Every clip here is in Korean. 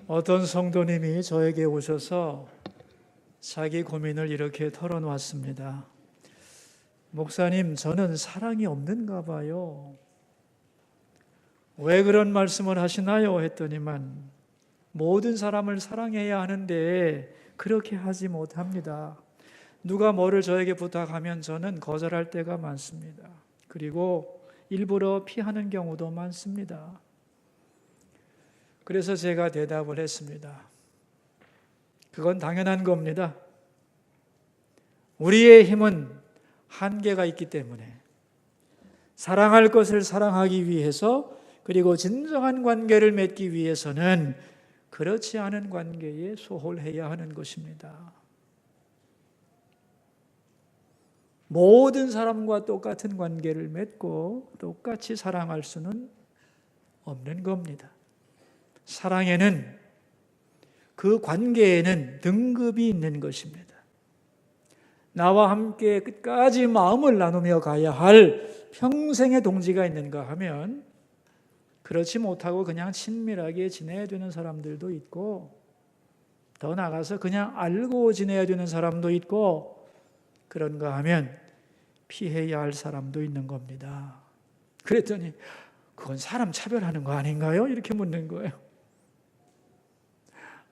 어떤 성도님이 저에게 오셔서 자기 고민을 이렇게 털어놓았습니다. 목사님, 저는 사랑이 없는가 봐요. 왜 그런 말씀을 하시나요? 했더니만 모든 사람을 사랑해야 하는데 그렇게 하지 못합니다. 누가 뭐를 저에게 부탁하면 저는 거절할 때가 많습니다. 그리고 일부러 피하는 경우도 많습니다. 그래서 제가 대답을 했습니다. 그건 당연한 겁니다. 우리의 힘은 한계가 있기 때문에 사랑할 것을 사랑하기 위해서, 그리고 진정한 관계를 맺기 위해서는 그렇지 않은 관계에 소홀해야 하는 것입니다. 모든 사람과 똑같은 관계를 맺고 똑같이 사랑할 수는 없는 겁니다. 사랑에는, 그 관계에는 등급이 있는 것입니다. 나와 함께 끝까지 마음을 나누며 가야 할 평생의 동지가 있는가 하면 그렇지 못하고 그냥 친밀하게 지내야 되는 사람들도 있고, 더 나아가서 그냥 알고 지내야 되는 사람도 있고, 그런가 하면 피해야 할 사람도 있는 겁니다. 그랬더니 그건 사람 차별하는 거 아닌가요? 이렇게 묻는 거예요.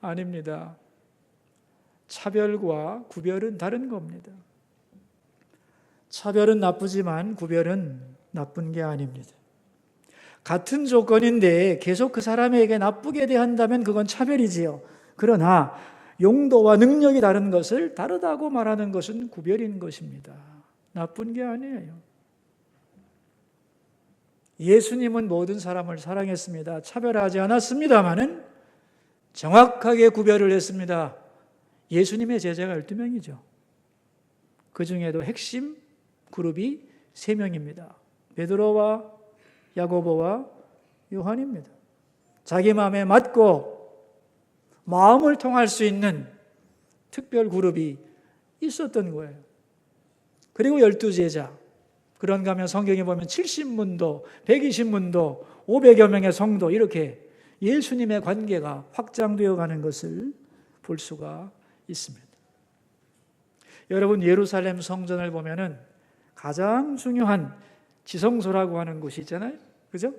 아닙니다. 차별과 구별은 다른 겁니다. 차별은 나쁘지만 구별은 나쁜 게 아닙니다. 같은 조건인데 계속 그 사람에게 나쁘게 대한다면 그건 차별이지요. 그러나 용도와 능력이 다른 것을 다르다고 말하는 것은 구별인 것입니다. 나쁜 게 아니에요. 예수님은 모든 사람을 사랑했습니다. 차별하지 않았습니다마는 정확하게 구별을 했습니다. 예수님의 제자가 12명이죠. 그 중에도 핵심 그룹이 3명입니다. 베드로와 야고보와 요한입니다. 자기 마음에 맞고 마음을 통할 수 있는 특별 그룹이 있었던 거예요. 그리고 12제자. 그런가 하면 성경에 보면 70문도, 120문도, 500여 명의 성도, 이렇게 예수님의 관계가 확장되어 가는 것을 볼 수가 있습니다. 여러분, 예루살렘 성전을 보면은 가장 중요한 지성소라고 하는 곳이 있잖아요. 그죠?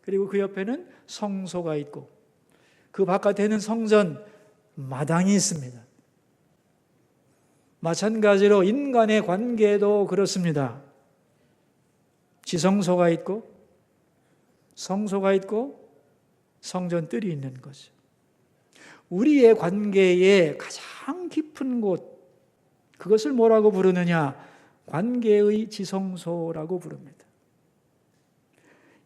그리고 그 옆에는 성소가 있고, 그 바깥에는 성전 마당이 있습니다. 마찬가지로 인간의 관계도 그렇습니다. 지성소가 있고, 성소가 있고, 성전뜰이 있는 거죠. 우리의 관계의 가장 깊은 곳, 그것을 뭐라고 부르느냐? 관계의 지성소라고 부릅니다.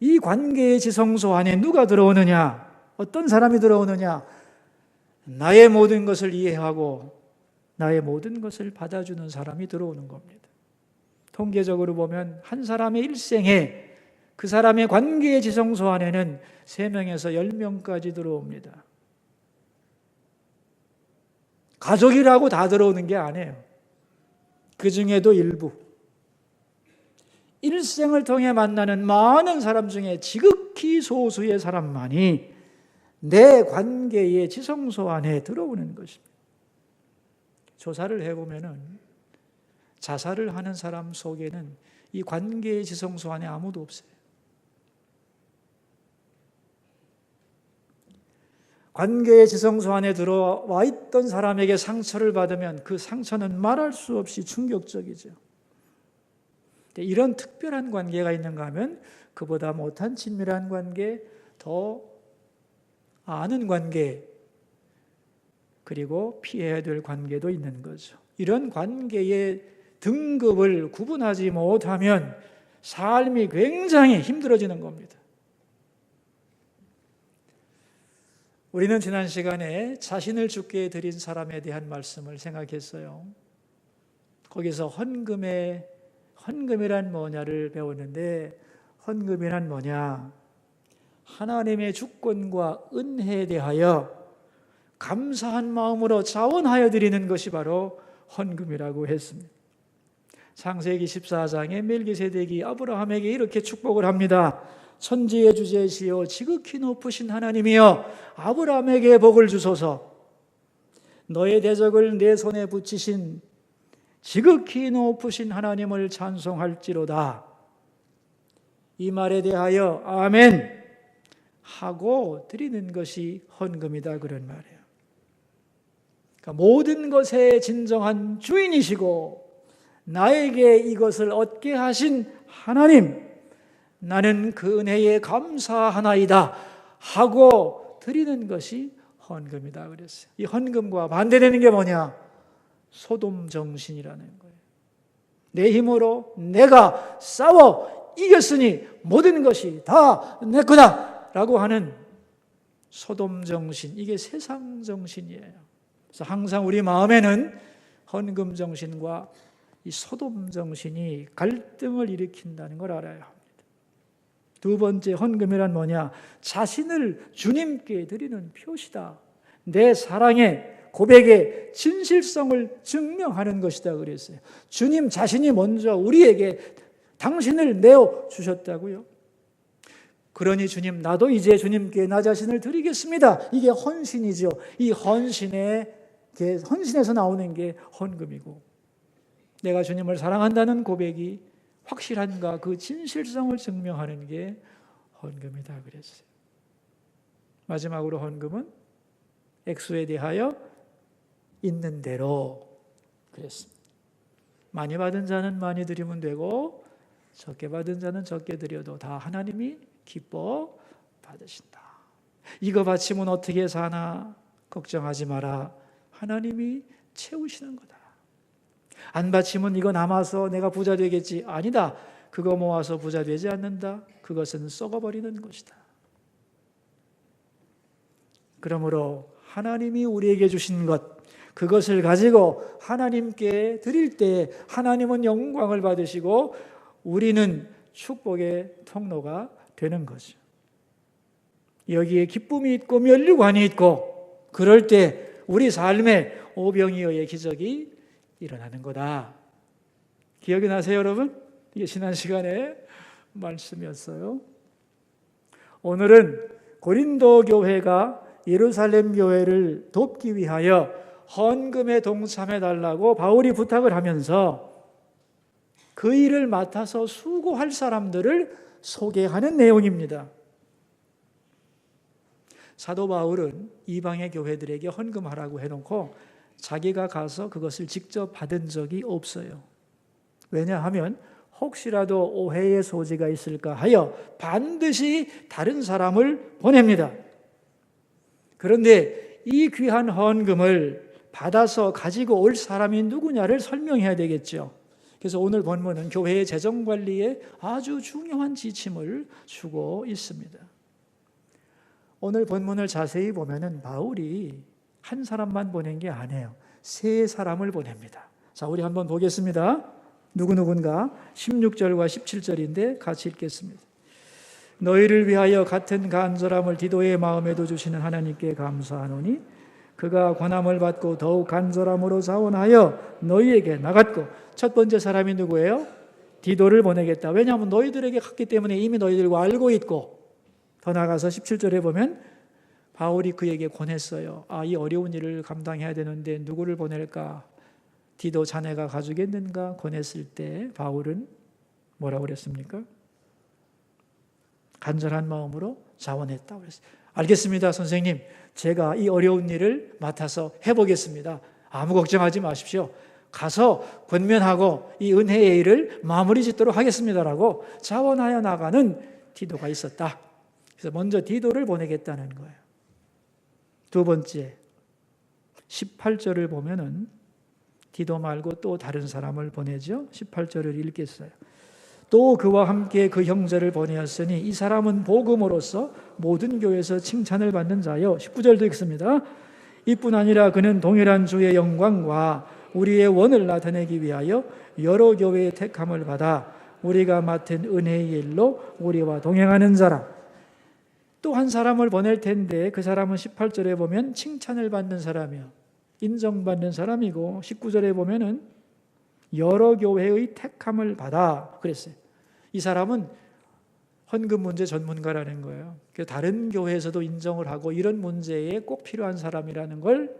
이 관계의 지성소 안에 누가 들어오느냐? 어떤 사람이 들어오느냐? 나의 모든 것을 이해하고 나의 모든 것을 받아주는 사람이 들어오는 겁니다. 통계적으로 보면 한 사람의 일생에 그 사람의 관계의 지성소 안에는 3명에서 10명까지 들어옵니다. 가족이라고 다 들어오는 게 아니에요. 그 중에도 일부. 일생을 통해 만나는 많은 사람 중에 지극히 소수의 사람만이 내 관계의 지성소 안에 들어오는 것입니다. 조사를 해보면은 자살을 하는 사람 속에는 이 관계의 지성소 안에 아무도 없어요. 관계의 지성소 안에 들어와 있던 사람에게 상처를 받으면 그 상처는 말할 수 없이 충격적이죠. 이런 특별한 관계가 있는가 하면 그보다 못한 친밀한 관계, 더 아는 관계, 그리고 피해야 될 관계도 있는 거죠. 이런 관계의 등급을 구분하지 못하면 삶이 굉장히 힘들어지는 겁니다. 우리는 지난 시간에 자신을 주께 드린 사람에 대한 말씀을 생각했어요. 거기서 헌금이란 뭐냐를 배웠는데, 헌금이란 뭐냐? 하나님의 주권과 은혜에 대하여 감사한 마음으로 자원하여 드리는 것이 바로 헌금이라고 했습니다. 창세기 14장에 멜기세덱이 아브라함에게 이렇게 축복을 합니다. 천지의 주제시요 지극히 높으신 하나님이여 아브라함에게 복을 주소서. 너의 대적을 내 손에 붙이신 지극히 높으신 하나님을 찬송할지로다. 이 말에 대하여 아멘 하고 드리는 것이 헌금이다, 그런 말이에요. 그러니까 모든 것의 진정한 주인이시고 나에게 이것을 얻게 하신 하나님, 나는 그 은혜에 감사하나이다 하고 드리는 것이 헌금이다 그랬어요. 이 헌금과 반대되는 게 뭐냐? 소돔 정신이라는 거예요. 내 힘으로 내가 싸워 이겼으니 모든 것이 다 내 거다 라고 하는 소돔 정신, 이게 세상 정신이에요. 그래서 항상 우리 마음에는 헌금 정신과 이 소돔 정신이 갈등을 일으킨다는 걸 알아야 합니다. 두 번째, 헌금이란 뭐냐? 자신을 주님께 드리는 표시다. 내 사랑의 고백의 진실성을 증명하는 것이다 그랬어요. 주님 자신이 먼저 우리에게 당신을 내어 주셨다고요. 그러니 주님, 나도 이제 주님께 나 자신을 드리겠습니다. 이게 헌신이죠. 이 헌신에서 나오는 게 헌금이고, 내가 주님을 사랑한다는 고백이 확실한가, 그 진실성을 증명하는 게 헌금이다 그랬어요. 마지막으로 헌금은 액수에 대하여 있는 대로 그랬습니다. 많이 받은 자는 많이 드리면 되고 적게 받은 자는 적게 드려도 다 하나님이 기뻐 받으신다. 이거 바치면 어떻게 사나 걱정하지 마라. 하나님이 채우시는 거다. 안 바치면 이거 남아서 내가 부자 되겠지. 아니다. 그거 모아서 부자 되지 않는다. 그것은 썩어버리는 것이다. 그러므로 하나님이 우리에게 주신 것, 그것을 가지고 하나님께 드릴 때 하나님은 영광을 받으시고 우리는 축복의 통로가 되는 거죠. 여기에 기쁨이 있고 면류관이 있고, 그럴 때 우리 삶에 오병이어의 기적이 일어나는 거다. 기억이 나세요, 여러분? 이게 지난 시간에 말씀이었어요. 오늘은 고린도 교회가 예루살렘 교회를 돕기 위하여 헌금에 동참해 달라고 바울이 부탁을 하면서 그 일을 맡아서 수고할 사람들을 소개하는 내용입니다. 사도 바울은 이방의 교회들에게 헌금하라고 해놓고 자기가 가서 그것을 직접 받은 적이 없어요. 왜냐하면 혹시라도 오해의 소지가 있을까 하여 반드시 다른 사람을 보냅니다. 그런데 이 귀한 헌금을 받아서 가지고 올 사람이 누구냐를 설명해야 되겠죠. 그래서 오늘 본문은 교회의 재정관리에 아주 중요한 지침을 주고 있습니다. 오늘 본문을 자세히 보면은 바울이 한 사람만 보낸 게 아니에요. 세 사람을 보냅니다. 자, 우리 한번 보겠습니다. 누구누군가 16절과 17절인데 같이 읽겠습니다. 너희를 위하여 같은 간절함을 디도의 마음에도 주시는 하나님께 감사하노니 그가 권함을 받고 더욱 간절함으로 자원하여 너희에게 나갔고, 첫 번째 사람이 누구예요? 디도를 보내겠다. 왜냐하면 너희들에게 갔기 때문에 이미 너희들과 알고 있고, 더 나아가서 17절에 보면 바울이 그에게 권했어요. 이 어려운 일을 감당해야 되는데 누구를 보낼까? 디도 자네가 가주겠는가? 권했을 때 바울은 뭐라고 그랬습니까? 간절한 마음으로 자원했다고 그랬어요. 알겠습니다, 선생님. 제가 이 어려운 일을 맡아서 해보겠습니다. 아무 걱정하지 마십시오. 가서 권면하고 이 은혜의 일을 마무리 짓도록 하겠습니다라고 자원하여 나가는 디도가 있었다. 그래서 먼저 디도를 보내겠다는 거예요. 두 번째, 18절을 보면은 디도 말고 또 다른 사람을 보내죠. 18절을 읽겠어요. 또 그와 함께 그 형제를 보내었으니 이 사람은 복음으로써 모든 교회에서 칭찬을 받는 자요. 19절도 읽습니다. 이뿐 아니라 그는 동일한 주의 영광과 우리의 원을 나타내기 위하여 여러 교회의 택함을 받아 우리가 맡은 은혜의 일로 우리와 동행하는 자라. 또 한 사람을 보낼 텐데 그 사람은 18절에 보면 칭찬을 받는 사람이요, 인정받는 사람이고, 19절에 보면은 여러 교회의 택함을 받아 그랬어요. 이 사람은 헌금 문제 전문가라는 거예요. 그래서 다른 교회에서도 인정을 하고 이런 문제에 꼭 필요한 사람이라는 걸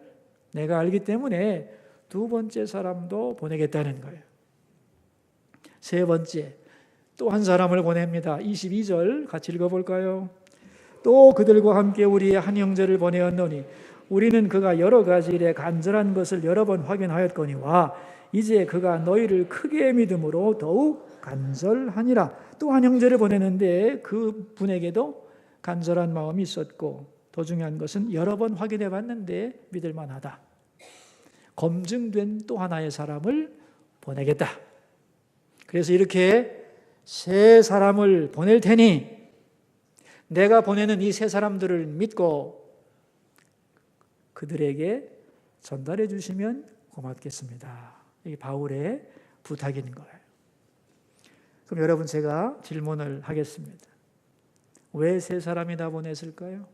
내가 알기 때문에 두 번째 사람도 보내겠다는 거예요. 세 번째, 또 한 사람을 보냅니다. 22절 같이 읽어볼까요? 또 그들과 함께 우리의 한 형제를 보내었노니 우리는 그가 여러 가지 일에 간절한 것을 여러 번 확인하였거니와 이제 그가 너희를 크게 믿음으로 더욱 간절하니라. 또 한 형제를 보내는데 그 분에게도 간절한 마음이 있었고 더 중요한 것은 여러 번 확인해 봤는데 믿을 만하다. 검증된 또 하나의 사람을 보내겠다. 그래서 이렇게 세 사람을 보낼 테니 내가 보내는 이 세 사람들을 믿고 그들에게 전달해 주시면 고맙겠습니다. 이게 바울의 부탁인 거예요. 그럼 여러분 제가 질문을 하겠습니다. 왜 세 사람이 다 보냈을까요?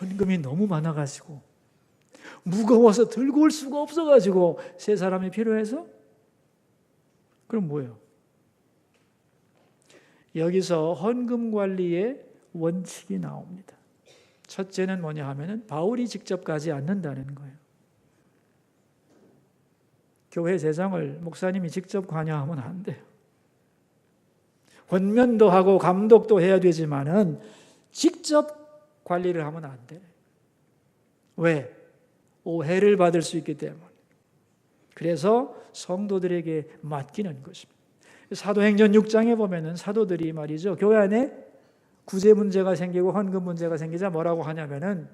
헌금이 너무 많아가지고 무거워서 들고 올 수가 없어가지고 세 사람이 필요해서? 그럼 뭐예요? 여기서 헌금 관리의 원칙이 나옵니다. 첫째는 뭐냐 하면은 바울이 직접 가지 않는다는 거예요. 교회 재정을 목사님이 직접 관여하면 안 돼요. 권면도 하고 감독도 해야 되지만은 직접 관리를 하면 안 돼요. 왜? 오해를 받을 수 있기 때문에. 그래서 성도들에게 맡기는 것입니다. 사도행전 6장에 보면은 사도들이 말이죠. 교회 안에 구제 문제가 생기고 헌금 문제가 생기자 뭐라고 하냐면은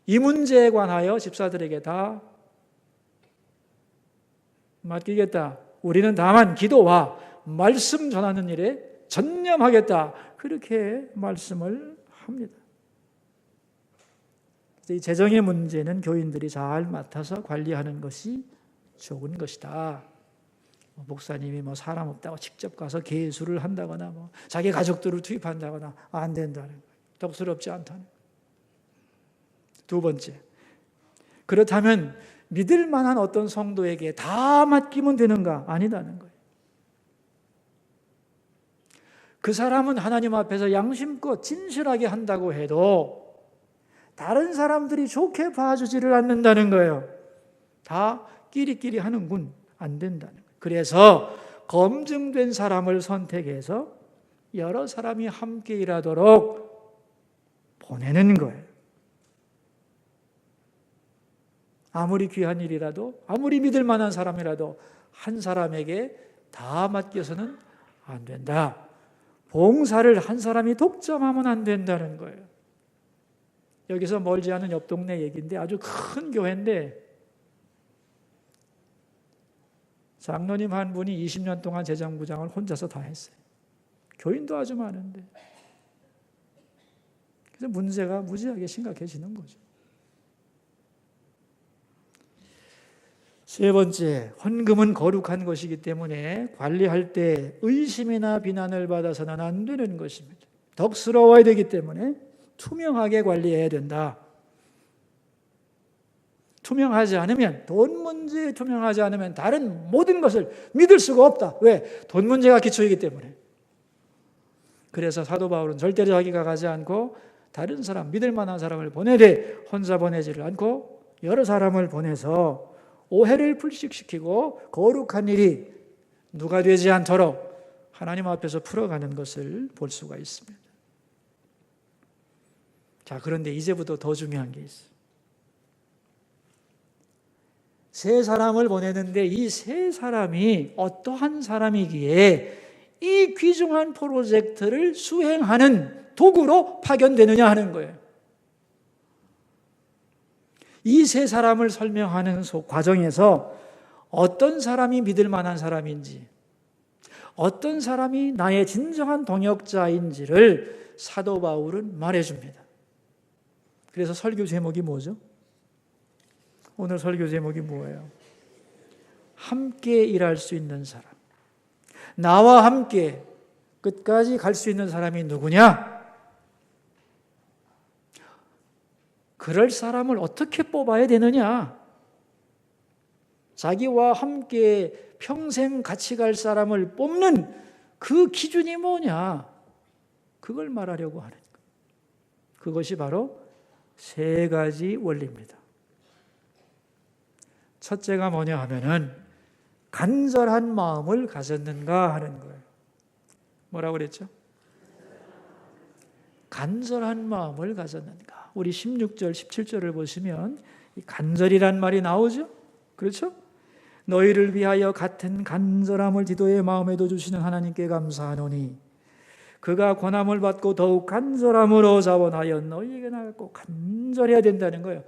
이 문제에 관하여 집사들에게 다 맡기겠다. 우리는 다만 기도와 말씀 전하는 일에 전념하겠다. 그렇게 말씀을 합니다. 이 재정의 문제는 교인들이 잘 맡아서 관리하는 것이 좋은 것이다. 목사님이 사람 없다고 직접 가서 계수를 한다거나 자기 가족들을 투입한다거나 안 된다는 거예요. 덕스럽지 않다는 거예요. 두 번째, 그렇다면 믿을 만한 어떤 성도에게 다 맡기면 되는가? 아니다는 거예요. 그 사람은 하나님 앞에서 양심껏 진실하게 한다고 해도 다른 사람들이 좋게 봐주지를 않는다는 거예요. 다 끼리끼리 하는군. 안 된다는 거예요. 그래서 검증된 사람을 선택해서 여러 사람이 함께 일하도록 보내는 거예요. 아무리 귀한 일이라도, 아무리 믿을 만한 사람이라도 한 사람에게 다 맡겨서는 안 된다. 봉사를 한 사람이 독점하면 안 된다는 거예요. 여기서 멀지 않은 옆 동네 얘기인데 아주 큰 교회인데 장로님 한 분이 20년 동안 재정부장을 혼자서 다 했어요. 교인도 아주 많은데. 그래서 문제가 무지하게 심각해지는 거죠. 세 번째, 헌금은 거룩한 것이기 때문에 관리할 때 의심이나 비난을 받아서는 안 되는 것입니다. 덕스러워야 되기 때문에 투명하게 관리해야 된다. 투명하지 않으면, 돈 문제에 투명하지 않으면 다른 모든 것을 믿을 수가 없다. 왜? 돈 문제가 기초이기 때문에. 그래서 사도 바울은 절대로 자기가 가지 않고 다른 사람, 믿을 만한 사람을 보내되 혼자 보내지를 않고 여러 사람을 보내서 오해를 불식시키고 거룩한 일이 누가 되지 않도록 하나님 앞에서 풀어가는 것을 볼 수가 있습니다. 자, 그런데 이제부터 더 중요한 게 있어요. 세 사람을 보내는데 이 세 사람이 어떠한 사람이기에 이 귀중한 프로젝트를 수행하는 도구로 파견되느냐 하는 거예요. 이 세 사람을 설명하는 과정에서 어떤 사람이 믿을 만한 사람인지, 어떤 사람이 나의 진정한 동역자인지를 사도 바울은 말해줍니다. 그래서 설교 제목이 뭐죠? 오늘 설교 제목이 뭐예요? 함께 일할 수 있는 사람. 나와 함께 끝까지 갈 수 있는 사람이 누구냐? 그럴 사람을 어떻게 뽑아야 되느냐? 자기와 함께 평생 같이 갈 사람을 뽑는 그 기준이 뭐냐? 그걸 말하려고 하는 거예요. 그것이 바로 세 가지 원리입니다. 첫째가 뭐냐 하면은 간절한 마음을 가졌는가 하는 거예요. 뭐라고 그랬죠? 간절한 마음을 가졌는가. 우리 16절, 17절을 보시면 이 간절이란 말이 나오죠? 그렇죠? 너희를 위하여 같은 간절함을 디도의 마음에도 주시는 하나님께 감사하노니 그가 권함을 받고 더욱 간절함으로 자원하여 너희에게 나갔고 간절해야 된다는 거예요.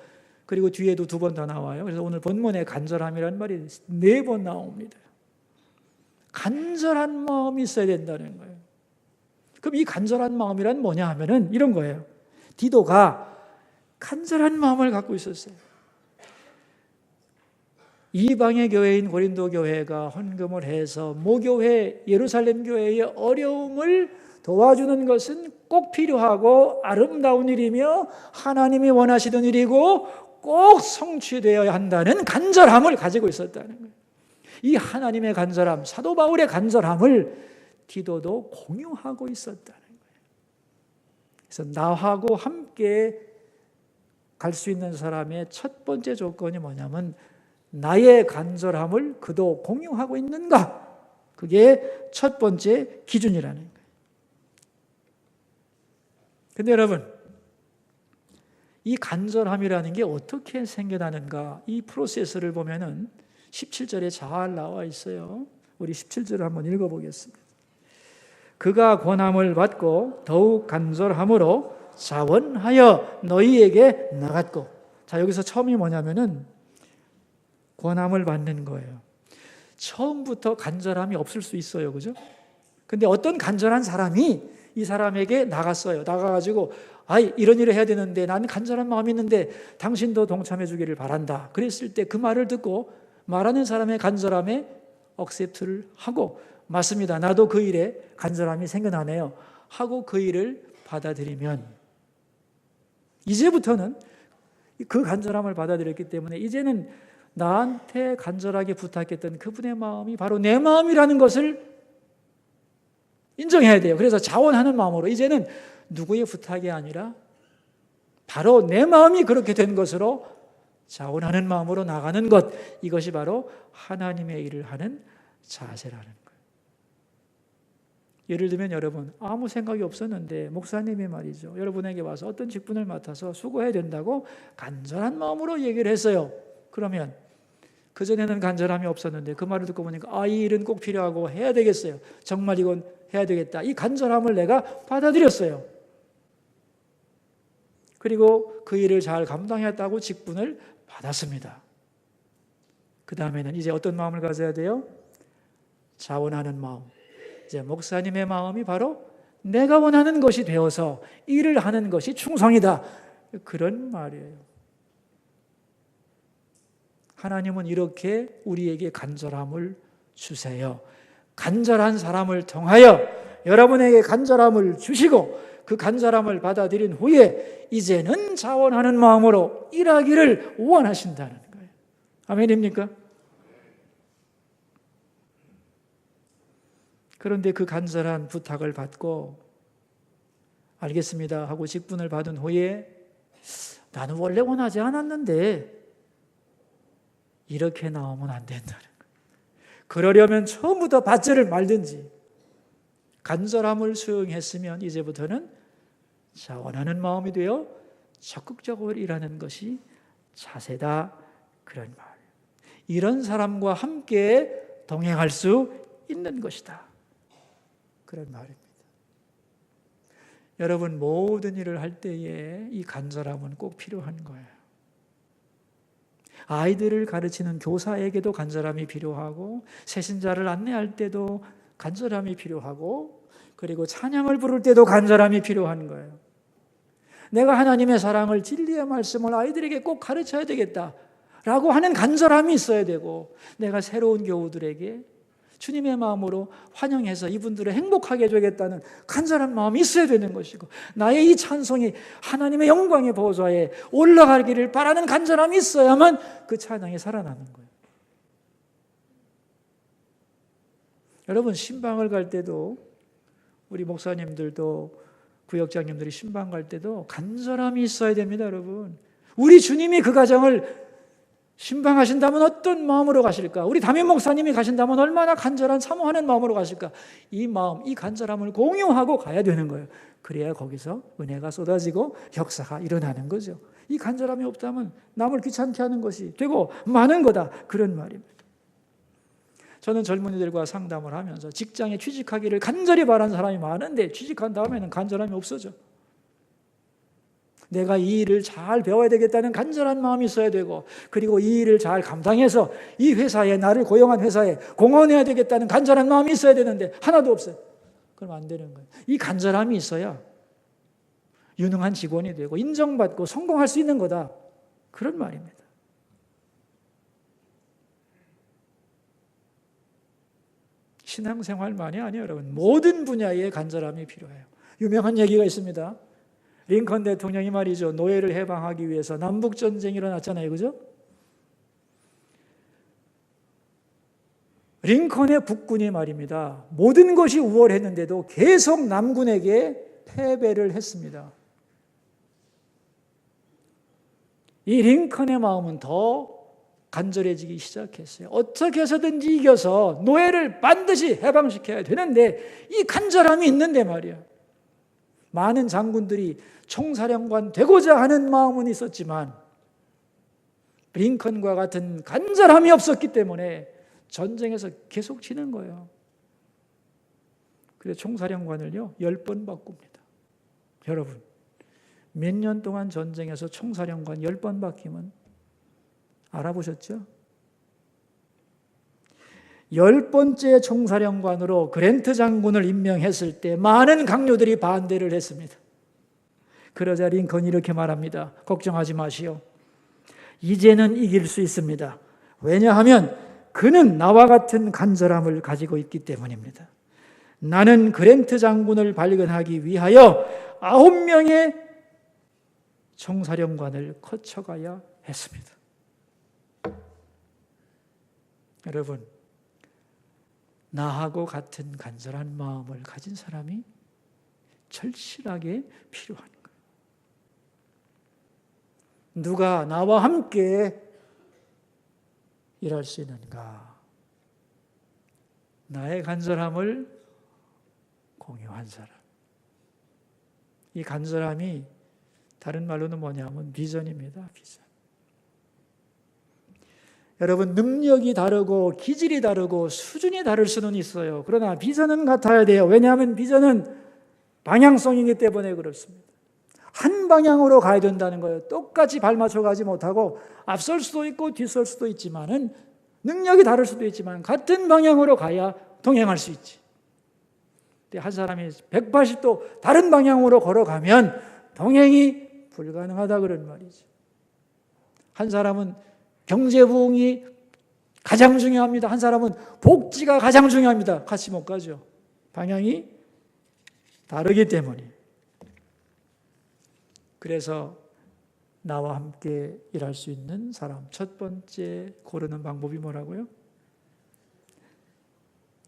그리고 뒤에도 두 번 더 나와요. 그래서 오늘 본문에 간절함이라는 말이 4번 나옵니다. 간절한 마음이 있어야 된다는 거예요. 그럼 이 간절한 마음이란 뭐냐 하면은 이런 거예요. 디도가 간절한 마음을 갖고 있었어요. 이방의 교회인 고린도 교회가 헌금을 해서 모교회 예루살렘 교회의 어려움을 도와주는 것은 꼭 필요하고 아름다운 일이며 하나님이 원하시던 일이고 꼭 성취되어야 한다는 간절함을 가지고 있었다는 거예요. 이 하나님의 간절함, 사도 바울의 간절함을 디도도 공유하고 있었다는 거예요. 그래서 나하고 함께 갈 수 있는 사람의 첫 번째 조건이 뭐냐면 나의 간절함을 그도 공유하고 있는가? 그게 첫 번째 기준이라는 거예요. 근데 여러분, 이 간절함이라는 게 어떻게 생겨나는가? 이 프로세스를 보면은 17절에 잘 나와 있어요. 우리 17절을 한번 읽어보겠습니다. 그가 권함을 받고 더욱 간절함으로 자원하여 너희에게 나갔고. 자, 여기서 처음이 뭐냐면은 권함을 받는 거예요. 처음부터 간절함이 없을 수 있어요. 그죠? 근데 어떤 간절한 사람이 이 사람에게 나갔어요. 나가가지고 이런 일을 해야 되는데 나는 간절한 마음이 있는데 당신도 동참해 주기를 바란다. 그랬을 때 그 말을 듣고 말하는 사람의 간절함에 억셉트를 하고 맞습니다. 나도 그 일에 간절함이 생겨나네요. 하고 그 일을 받아들이면 이제부터는 그 간절함을 받아들였기 때문에 이제는 나한테 간절하게 부탁했던 그분의 마음이 바로 내 마음이라는 것을 인정해야 돼요. 그래서 자원하는 마음으로 이제는 누구의 부탁이 아니라 바로 내 마음이 그렇게 된 것으로 자원하는 마음으로 나가는 것, 이것이 바로 하나님의 일을 하는 자세라는 거예요. 예를 들면 여러분 아무 생각이 없었는데 목사님이 말이죠, 여러분에게 와서 어떤 직분을 맡아서 수고해야 된다고 간절한 마음으로 얘기를 했어요. 그러면 그전에는 간절함이 없었는데 그 말을 듣고 보니까 이 일은 꼭 필요하고 해야 되겠어요. 정말 이건 해야 되겠다. 이 간절함을 내가 받아들였어요. 그리고 그 일을 잘 감당했다고 직분을 받았습니다. 그 다음에는 이제 어떤 마음을 가져야 돼요? 자원하는 마음. 이제 목사님의 마음이 바로 내가 원하는 것이 되어서 일을 하는 것이 충성이다. 그런 말이에요. 하나님은 이렇게 우리에게 간절함을 주세요. 간절한 사람을 통하여 여러분에게 간절함을 주시고 그 간절함을 받아들인 후에 이제는 자원하는 마음으로 일하기를 원하신다는 거예요. 아멘입니까? 그런데 그 간절한 부탁을 받고 알겠습니다 하고 직분을 받은 후에 나는 원래 원하지 않았는데 이렇게 나오면 안 된다는 거예요. 그러려면 처음부터 받지를 말든지 간절함을 수용했으면 이제부터는 자원하는 마음이 되어 적극적으로 일하는 것이 자세다, 그런 말이에요. 이런 사람과 함께 동행할 수 있는 것이다, 그런 말입니다. 여러분 모든 일을 할 때에 이 간절함은 꼭 필요한 거예요. 아이들을 가르치는 교사에게도 간절함이 필요하고 새신자를 안내할 때도 간절함이 필요하고 그리고 찬양을 부를 때도 간절함이 필요한 거예요. 내가 하나님의 사랑을 진리의 말씀을 아이들에게 꼭 가르쳐야 되겠다라고 하는 간절함이 있어야 되고 내가 새로운 교우들에게 주님의 마음으로 환영해서 이분들을 행복하게 해주겠다는 간절한 마음이 있어야 되는 것이고 나의 이 찬송이 하나님의 영광의 보좌에 올라가기를 바라는 간절함이 있어야만 그 찬양이 살아나는 거예요. 여러분 신방을 갈 때도 우리 목사님들도 구역장님들이 신방 갈 때도 간절함이 있어야 됩니다, 여러분. 우리 주님이 그 가정을 신방하신다면 어떤 마음으로 가실까? 우리 담임 목사님이 가신다면 얼마나 간절한 사모하는 마음으로 가실까? 이 마음, 이 간절함을 공유하고 가야 되는 거예요. 그래야 거기서 은혜가 쏟아지고 역사가 일어나는 거죠. 이 간절함이 없다면 남을 귀찮게 하는 것이 되고 많은 거다, 그런 말입니다. 저는 젊은이들과 상담을 하면서 직장에 취직하기를 간절히 바라는 사람이 많은데 취직한 다음에는 간절함이 없어져. 내가 이 일을 잘 배워야 되겠다는 간절한 마음이 있어야 되고, 그리고 이 일을 잘 감당해서 이 회사에, 나를 고용한 회사에 공헌해야 되겠다는 간절한 마음이 있어야 되는데 하나도 없어요. 그럼 안 되는 거예요. 이 간절함이 있어야 유능한 직원이 되고 인정받고 성공할 수 있는 거다, 그런 말입니다. 신앙생활만이 아니에요, 여러분. 모든 분야에 간절함이 필요해요. 유명한 얘기가 있습니다. 링컨 대통령이 말이죠, 노예를 해방하기 위해서 남북전쟁이 일어났잖아요, 그죠? 링컨의 북군이 말입니다, 모든 것이 우월했는데도 계속 남군에게 패배를 했습니다. 이 링컨의 마음은 더 간절해지기 시작했어요. 어떻게 해서든지 이겨서 노예를 반드시 해방시켜야 되는데 이 간절함이 있는데 말이야. 많은 장군들이 총사령관 되고자 하는 마음은 있었지만 링컨과 같은 간절함이 없었기 때문에 전쟁에서 계속 지는 거예요. 그래서 총사령관을요 10번 바꿉니다. 여러분, 몇 년 동안 전쟁에서 총사령관 10번 바뀌면 알아보셨죠? 10번째 총사령관으로 그랜트 장군을 임명했을 때 많은 강요들이 반대를 했습니다. 그러자 링컨이 이렇게 말합니다. 걱정하지 마시오. 이제는 이길 수 있습니다. 왜냐하면 그는 나와 같은 간절함을 가지고 있기 때문입니다. 나는 그랜트 장군을 발견하기 위하여 9명의 총사령관을 거쳐가야 했습니다. 여러분, 나하고 같은 간절한 마음을 가진 사람이 절실하게 필요한 거예요. 누가 나와 함께 일할 수 있는가? 나의 간절함을 공유한 사람. 이 간절함이 다른 말로는 뭐냐면 비전입니다. 비전. 여러분, 능력이 다르고 기질이 다르고 수준이 다를 수는 있어요. 그러나 비전은 같아야 돼요. 왜냐하면 비전은 방향성이기 때문에 그렇습니다. 한 방향으로 가야 된다는 거예요. 똑같이 발맞춰 가지 못하고 앞설 수도 있고 뒤설 수도 있지만은 능력이 다를 수도 있지만 같은 방향으로 가야 동행할 수 있지. 한 사람이 180도 다른 방향으로 걸어가면 동행이 불가능하다, 그런 말이죠. 한 사람은 경제 부흥이 가장 중요합니다. 한 사람은 복지가 가장 중요합니다. 같이 못 가죠. 방향이 다르기 때문에. 그래서 나와 함께 일할 수 있는 사람, 첫 번째 고르는 방법이 뭐라고요?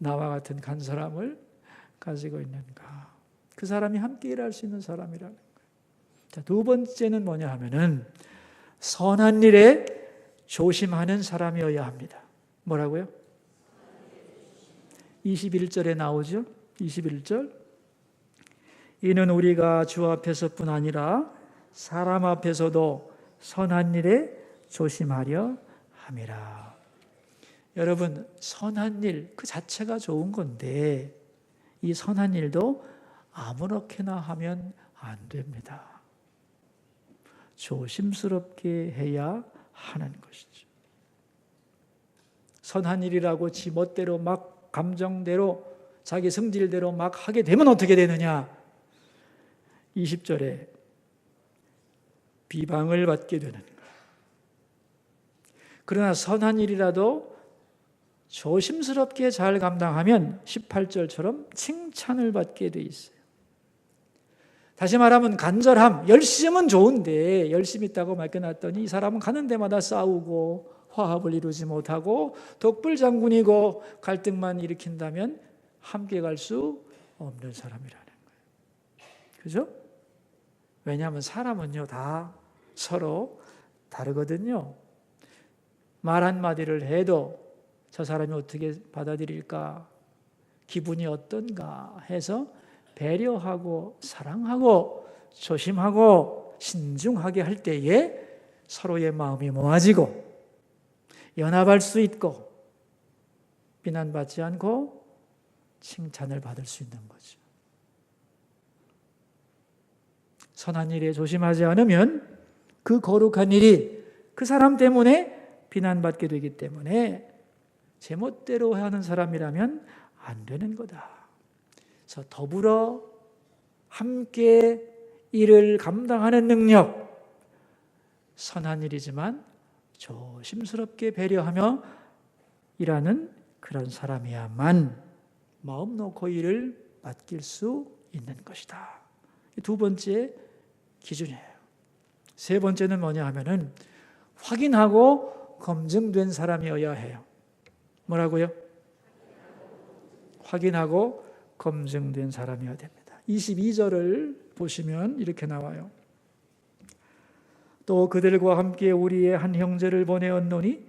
나와 같은 간사람을 가지고 있는가? 그 사람이 함께 일할 수 있는 사람이라는 거예요. 자, 두 번째는 뭐냐 하면은 선한 일에 조심하는 사람이어야 합니다. 뭐라고요? 21절에 나오죠? 21절. 이는 우리가 주 앞에서뿐 아니라 사람 앞에서도 선한 일에 조심하려 함이라. 여러분, 선한 일 그 자체가 좋은 건데 이 선한 일도 아무렇게나 하면 안 됩니다. 조심스럽게 해야 하는 것이죠. 선한 일이라고 지 멋대로 막 감정대로 자기 성질대로 막 하게 되면 어떻게 되느냐? 20절에 비방을 받게 되는 거예요. 그러나 선한 일이라도 조심스럽게 잘 감당하면 18절처럼 칭찬을 받게 돼 있어요. 다시 말하면 간절함, 열심은 좋은데 열심히 있다고 맡겨놨더니 이 사람은 가는 데마다 싸우고 화합을 이루지 못하고 독불장군이고 갈등만 일으킨다면 함께 갈 수 없는 사람이라는 거예요. 그죠? 왜냐하면 사람은요 다 서로 다르거든요. 말 한마디를 해도 저 사람이 어떻게 받아들일까, 기분이 어떤가 해서 배려하고 사랑하고 조심하고 신중하게 할 때에 서로의 마음이 모아지고 연합할 수 있고 비난받지 않고 칭찬을 받을 수 있는 거죠. 선한 일에 조심하지 않으면 그 거룩한 일이 그 사람 때문에 비난받게 되기 때문에 제멋대로 하는 사람이라면 안 되는 거다. 그래서 더불어 함께 일을 감당하는 능력, 선한 일이지만 조심스럽게 배려하며 일하는 그런 사람이야만 마음 놓고 일을 맡길 수 있는 것이다. 두 번째 기준이에요. 세 번째는 뭐냐 하면은 확인하고 검증된 사람이어야 해요. 뭐라고요? 확인하고 검증된 사람이어야 됩니다. 22절을 보시면 이렇게 나와요. 또 그들과 함께 우리의 한 형제를 보내었노니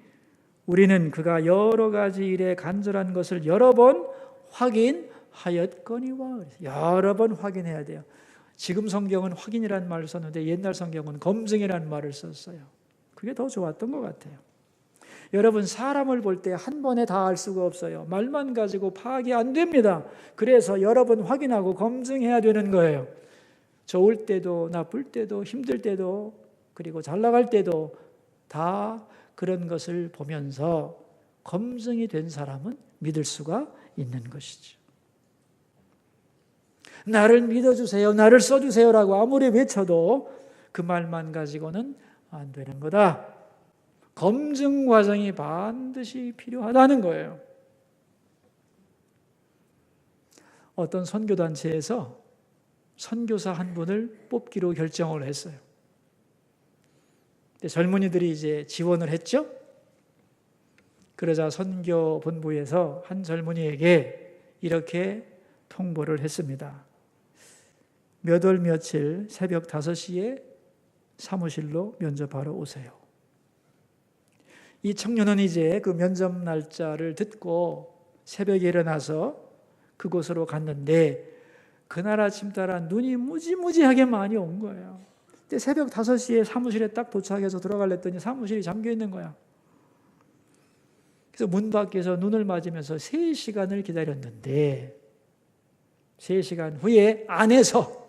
우리는 그가 여러 가지 일에 간절한 것을 여러 번 확인하였거니와. 여러 번 확인해야 돼요. 지금 성경은 확인이라는 말을 썼는데 옛날 성경은 검증이라는 말을 썼어요. 그게 더 좋았던 것 같아요. 여러분, 사람을 볼 때 한 번에 다 알 수가 없어요. 말만 가지고 파악이 안 됩니다. 그래서 여러 번 확인하고 검증해야 되는 거예요. 좋을 때도 나쁠 때도 힘들 때도 그리고 잘 나갈 때도 다 그런 것을 보면서 검증이 된 사람은 믿을 수가 있는 것이죠. 나를 믿어주세요, 나를 써주세요라고 아무리 외쳐도 그 말만 가지고는 안 되는 거다. 검증 과정이 반드시 필요하다는 거예요. 어떤 선교단체에서 선교사 한 분을 뽑기로 결정을 했어요. 젊은이들이 이제 지원을 했죠. 그러자 선교 본부에서 한 젊은이에게 이렇게 통보를 했습니다. 몇 월 며칠 새벽 5시에 사무실로 면접하러 오세요. 이 청년은 이제 그 면접 날짜를 듣고 새벽에 일어나서 그곳으로 갔는데 그날 아침 따라 눈이 무지무지하게 많이 온 거예요. 근데 새벽 5시에 사무실에 딱 도착해서 들어가려더니 사무실이 잠겨 있는 거야. 그래서 문 밖에서 눈을 맞으면서 3시간을 기다렸는데 3시간 후에 안에서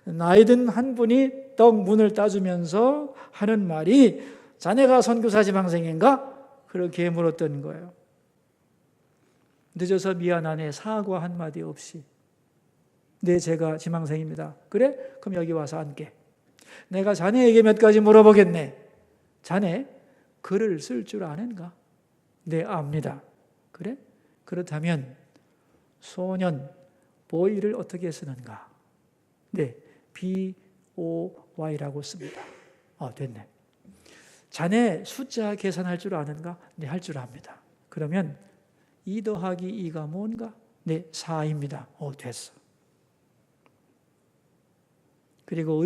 나이든 한 분이 떡 문을 따주면서 하는 말이 자네가 선교사 지망생인가? 그렇게 물었던 거예요. 늦어서 미안하네 사과 한마디 없이. 네, 제가 지망생입니다. 그래? 그럼 여기 와서 앉게. 내가 자네에게 몇 가지 물어보겠네. 자네 글을 쓸 줄 아는가? 네, 압니다. 그래? 그렇다면 소년 보이를 어떻게 쓰는가? 네, BOY라고 씁니다. 됐네. 자네 숫자 계산할 줄 아는가? 네, 할 줄 압니다. 그러면 2 더하기 2가 뭔가? 네, 4입니다. 됐어. 그리고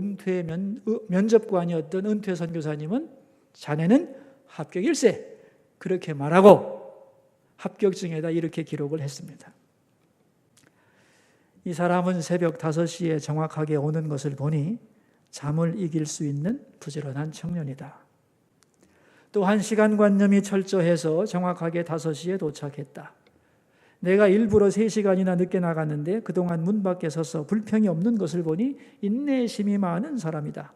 면접관이었던 은퇴 선교사님은 자네는 합격일세. 그렇게 말하고 합격증에다 이렇게 기록을 했습니다. 이 사람은 새벽 5시에 정확하게 오는 것을 보니 잠을 이길 수 있는 부지런한 청년이다. 또한 시간관념이 철저해서 정확하게 5시에 도착했다. 내가 일부러 3시간이나 늦게 나갔는데 그동안 문 밖에 서서 불평이 없는 것을 보니 인내심이 많은 사람이다.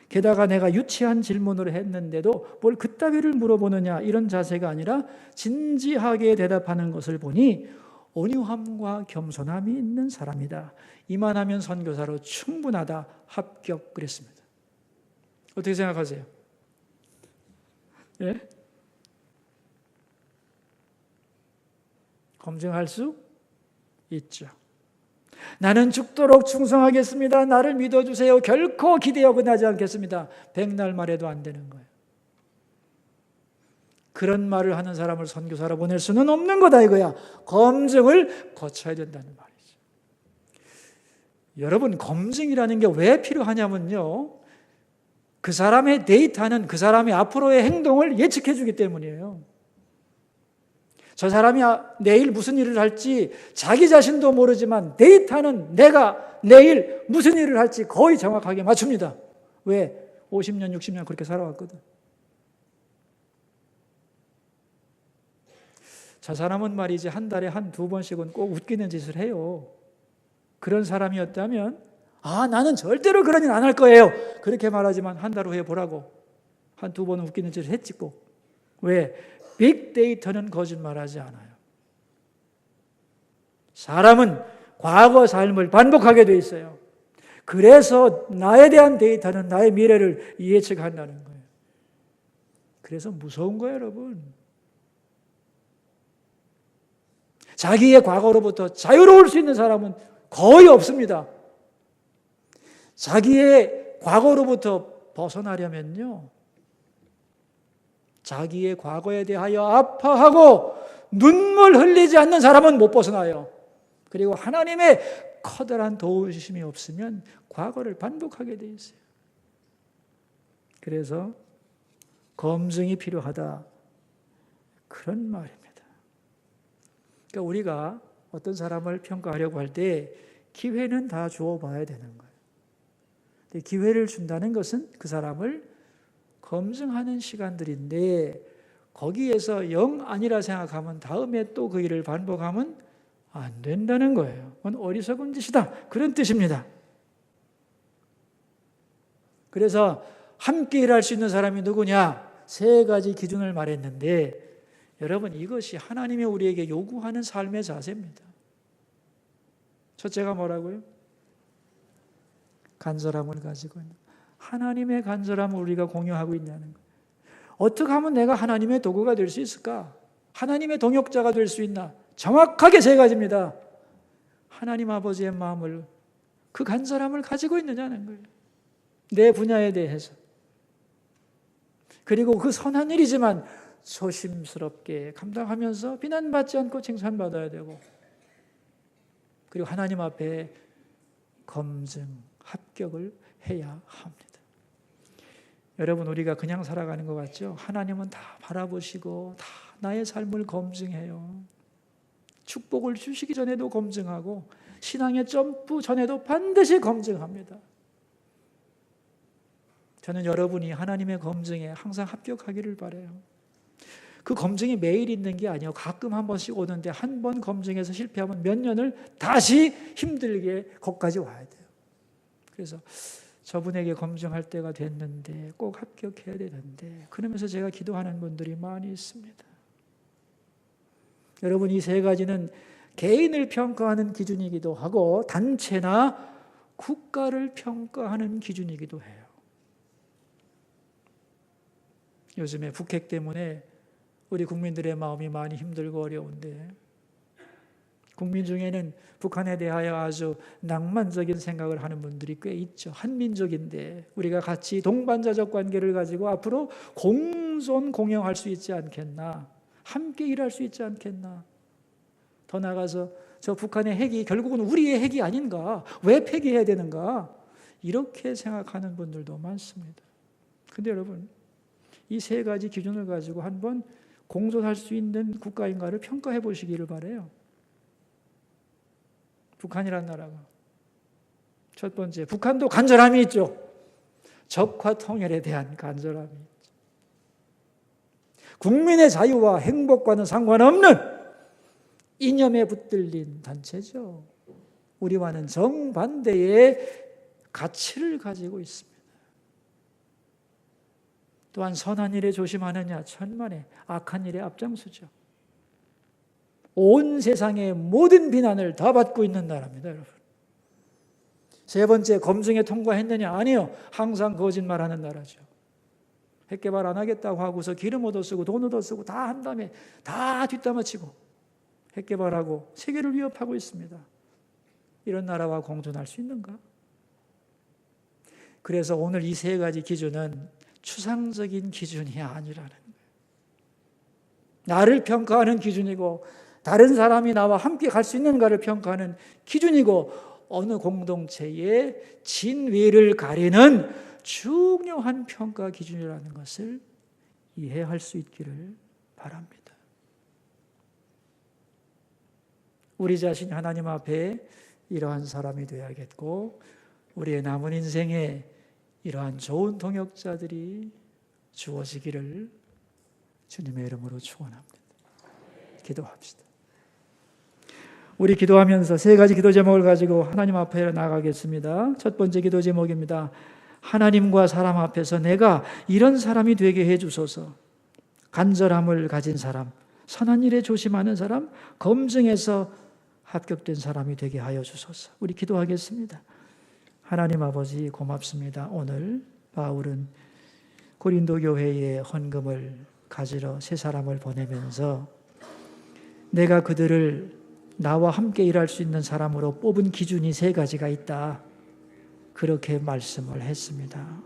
게다가 내가 유치한 질문을 했는데도 뭘 그따위를 물어보느냐 이런 자세가 아니라 진지하게 대답하는 것을 보니 온유함과 겸손함이 있는 사람이다. 이만하면 선교사로 충분하다. 합격. 그랬습니다. 어떻게 생각하세요? 예? 검증할 수 있죠. 나는 죽도록 충성하겠습니다. 나를 믿어주세요. 결코 기대어 끝나지 않겠습니다. 백날 말해도 안 되는 거예요. 그런 말을 하는 사람을 선교사로 보낼 수는 없는 거다 이거야. 검증을 거쳐야 된다는 말이죠. 여러분, 검증이라는 게 왜 필요하냐면요, 그 사람의 데이터는 그 사람의 앞으로의 행동을 예측해 주기 때문이에요. 저 사람이 내일 무슨 일을 할지 자기 자신도 모르지만 데이터는 내가 내일 무슨 일을 할지 거의 정확하게 맞춥니다. 왜? 50년, 60년 그렇게 살아왔거든. 저 사람은 말이지 한 달에 한두 번씩은 꼭 웃기는 짓을 해요. 그런 사람이었다면 나는 절대로 그런 일 안 할 거예요. 그렇게 말하지만 한 달 후에 보라고 한두 번은 웃기는 짓을 했지 꼭. 왜? 빅데이터는 거짓말하지 않아요. 사람은 과거 삶을 반복하게 돼 있어요. 그래서 나에 대한 데이터는 나의 미래를 예측한다는 거예요. 그래서 무서운 거예요, 여러분. 자기의 과거로부터 자유로울 수 있는 사람은 거의 없습니다. 자기의 과거로부터 벗어나려면요, 자기의 과거에 대하여 아파하고 눈물 흘리지 않는 사람은 못 벗어나요. 그리고 하나님의 커다란 도우심이 없으면 과거를 반복하게 돼 있어요. 그래서 검증이 필요하다, 그런 말입니다. 그러니까 우리가 어떤 사람을 평가하려고 할 때 기회는 다 주어봐야 되는 거예요. 근데 기회를 준다는 것은 그 사람을 검증하는 시간들인데, 거기에서 영 아니라 생각하면 다음에 또 그 일을 반복하면 안 된다는 거예요. 그건 어리석은 짓이다, 그런 뜻입니다. 그래서 함께 일할 수 있는 사람이 누구냐? 세 가지 기준을 말했는데, 여러분, 이것이 하나님이 우리에게 요구하는 삶의 자세입니다. 첫째가 뭐라고요? 간절함을 가지고 있는, 하나님의 간절함을 우리가 공유하고 있냐는 거예요. 어떻게 하면 내가 하나님의 도구가 될 수 있을까? 하나님의 동역자가 될 수 있나? 정확하게 세 가지입니다. 하나님 아버지의 마음을, 그 간절함을 가지고 있느냐는 거예요. 내 분야에 대해서. 그리고 그 선한 일이지만 조심스럽게 감당하면서 비난받지 않고 칭찬받아야 되고, 그리고 하나님 앞에 검증, 합격을 해야 합니다. 여러분, 우리가 그냥 살아가는 것 같죠? 하나님은 다 바라보시고 다 나의 삶을 검증해요. 축복을 주시기 전에도 검증하고 신앙의 점프 전에도 반드시 검증합니다. 저는 여러분이 하나님의 검증에 항상 합격하기를 바라요. 그 검증이 매일 있는 게 아니에요. 가끔 한 번씩 오는데 한 번 검증해서 실패하면 몇 년을 다시 힘들게 거기까지 와야 돼요. 그래서 저분에게 검증할 때가 됐는데 꼭 합격해야 되는데, 그러면서 제가 기도하는 분들이 많이 있습니다. 여러분, 이 세 가지는 개인을 평가하는 기준이기도 하고 단체나 국가를 평가하는 기준이기도 해요. 요즘에 북핵 때문에 우리 국민들의 마음이 많이 힘들고 어려운데, 국민 중에는 북한에 대하여 아주 낭만적인 생각을 하는 분들이 꽤 있죠. 한민족인데 우리가 같이 동반자적 관계를 가지고 앞으로 공존 공영할 수 있지 않겠나, 함께 일할 수 있지 않겠나, 더 나아가서 저 북한의 핵이 결국은 우리의 핵이 아닌가, 왜 폐기해야 되는가, 이렇게 생각하는 분들도 많습니다. 근데 여러분, 이 세 가지 기준을 가지고 한번 공존할 수 있는 국가인가를 평가해 보시기를 바라요. 북한이란 나라가, 첫 번째, 북한도 간절함이 있죠. 적과 통일에 대한 간절함이 있죠. 국민의 자유와 행복과는 상관없는 이념에 붙들린 단체죠. 우리와는 정반대의 가치를 가지고 있습니다. 또한 선한 일에 조심하느냐 천만에, 악한 일에 앞장서죠. 온 세상의 모든 비난을 다 받고 있는 나라입니다, 여러분. 세 번째, 검증에 통과했느냐? 아니요. 항상 거짓말하는 나라죠. 핵 개발 안 하겠다고 하고서 기름 얻어 쓰고 돈 얻어 쓰고 다 한 다음에 다 뒷담화치고 핵 개발하고 세계를 위협하고 있습니다. 이런 나라와 공존할 수 있는가? 그래서 오늘 이 세 가지 기준은 추상적인 기준이 아니라는 거예요. 나를 평가하는 기준이고 다른 사람이 나와 함께 갈 수 있는가를 평가하는 기준이고 어느 공동체의 진위를 가리는 중요한 평가 기준이라는 것을 이해할 수 있기를 바랍니다. 우리 자신이 하나님 앞에 이러한 사람이 되어야겠고 우리의 남은 인생에 이러한 좋은 동역자들이 주어지기를 주님의 이름으로 축원합니다. 기도합시다. 우리 기도하면서 세 가지 기도 제목을 가지고 하나님 앞에 나가겠습니다. 첫 번째 기도 제목입니다. 하나님과 사람 앞에서 내가 이런 사람이 되게 해주소서. 간절함을 가진 사람, 선한 일에 조심하는 사람, 검증해서 합격된 사람이 되게 하여 주소서. 우리 기도하겠습니다. 하나님 아버지 고맙습니다. 오늘 바울은 고린도 교회에 헌금을 가지러 세 사람을 보내면서 내가 그들을 나와 함께 일할 수 있는 사람으로 뽑은 기준이 세 가지가 있다. 그렇게 말씀을 했습니다.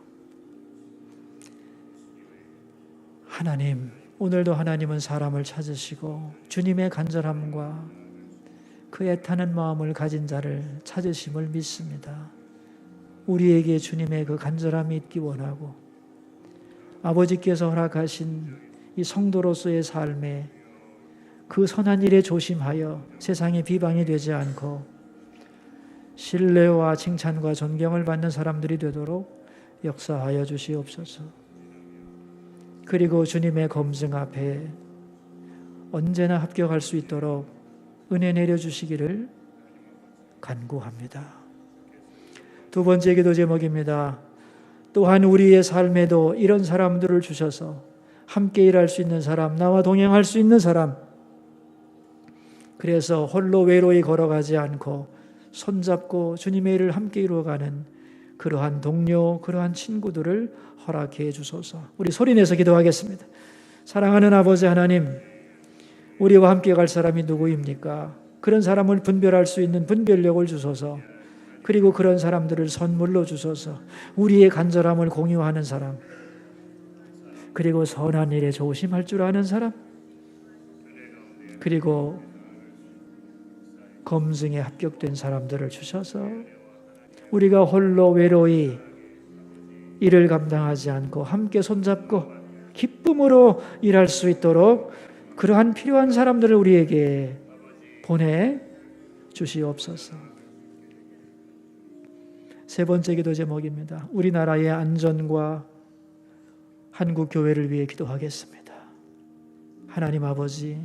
하나님, 오늘도 하나님은 사람을 찾으시고 주님의 간절함과 그 애타는 마음을 가진 자를 찾으심을 믿습니다. 우리에게 주님의 그 간절함이 있기 원하고 아버지께서 허락하신 이 성도로서의 삶에 그 선한 일에 조심하여 세상에 비방이 되지 않고 신뢰와 칭찬과 존경을 받는 사람들이 되도록 역사하여 주시옵소서. 그리고 주님의 검증 앞에 언제나 합격할 수 있도록 은혜 내려주시기를 간구합니다. 두 번째 기도 제목입니다. 또한 우리의 삶에도 이런 사람들을 주셔서 함께 일할 수 있는 사람, 나와 동행할 수 있는 사람, 그래서 홀로 외로이 걸어가지 않고 손잡고 주님의 일을 함께 이루어가는 그러한 동료, 그러한 친구들을 허락해 주소서. 우리 소리내서 기도하겠습니다. 사랑하는 아버지 하나님, 우리와 함께 갈 사람이 누구입니까? 그런 사람을 분별할 수 있는 분별력을 주소서. 그리고 그런 사람들을 선물로 주소서. 우리의 간절함을 공유하는 사람, 그리고 선한 일에 조심할 줄 아는 사람, 그리고 검증에 합격된 사람들을 주셔서 우리가 홀로 외로이 일을 감당하지 않고 함께 손잡고 기쁨으로 일할 수 있도록 그러한 필요한 사람들을 우리에게 보내 주시옵소서. 세 번째 기도 제목입니다. 우리나라의 안전과 한국 교회를 위해 기도하겠습니다. 하나님 아버지,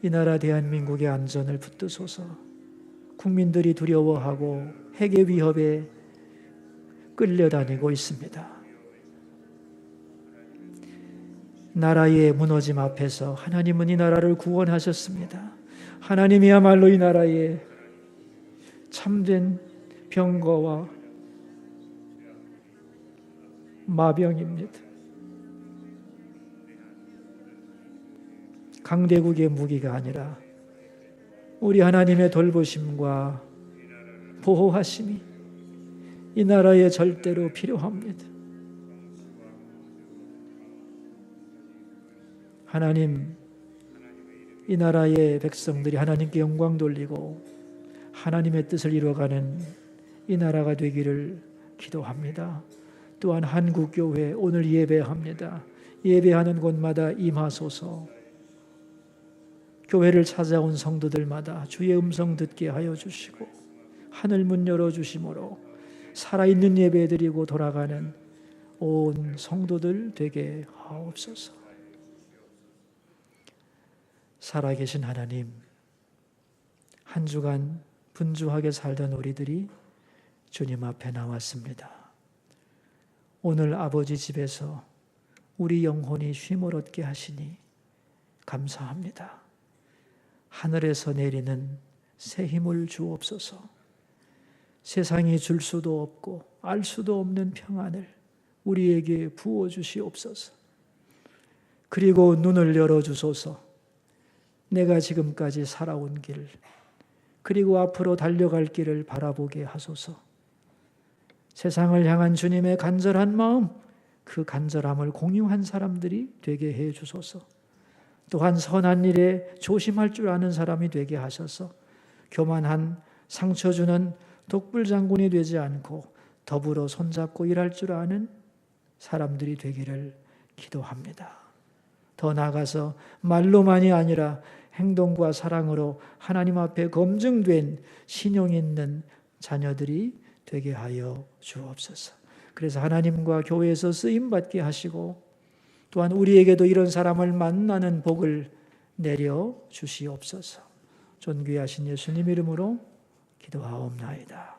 이 나라 대한민국의 안전을 붙드소서. 국민들이 두려워하고 핵의 위협에 끌려다니고 있습니다. 나라의 무너짐 앞에서 하나님은 이 나라를 구원하셨습니다. 하나님이야말로 이 나라에 참된 병거와 마병입니다. 강대국의 무기가 아니라 우리 하나님의 돌보심과 보호하심이 이 나라에 절대로 필요합니다. 하나님, 이 나라의 백성들이 하나님께 영광 돌리고 하나님의 뜻을 이루어가는 이 나라가 되기를 기도합니다. 또한 한국교회 오늘 예배합니다. 예배하는 곳마다 임하소서. 교회를 찾아온 성도들마다 주의 음성 듣게 하여 주시고 하늘 문 열어주심으로 살아있는 예배 드리고 돌아가는 온 성도들 되게 하옵소서. 살아계신 하나님, 한 주간 분주하게 살던 우리들이 주님 앞에 나왔습니다. 오늘 아버지 집에서 우리 영혼이 쉼을 얻게 하시니 감사합니다. 하늘에서 내리는 새 힘을 주옵소서. 세상이 줄 수도 없고 알 수도 없는 평안을 우리에게 부어주시옵소서. 그리고 눈을 열어주소서. 내가 지금까지 살아온 길, 그리고 앞으로 달려갈 길을 바라보게 하소서. 세상을 향한 주님의 간절한 마음, 그 간절함을 공유한 사람들이 되게 해 주소서. 또한 선한 일에 조심할 줄 아는 사람이 되게 하셔서 교만한 상처 주는 독불장군이 되지 않고 더불어 손잡고 일할 줄 아는 사람들이 되기를 기도합니다. 더 나아가서 말로만이 아니라 행동과 사랑으로 하나님 앞에 검증된 신용 있는 자녀들이 되게 하여 주옵소서. 그래서 하나님과 교회에서 쓰임받게 하시고 또한 우리에게도 이런 사람을 만나는 복을 내려 주시옵소서. 존귀하신 예수님 이름으로 기도하옵나이다.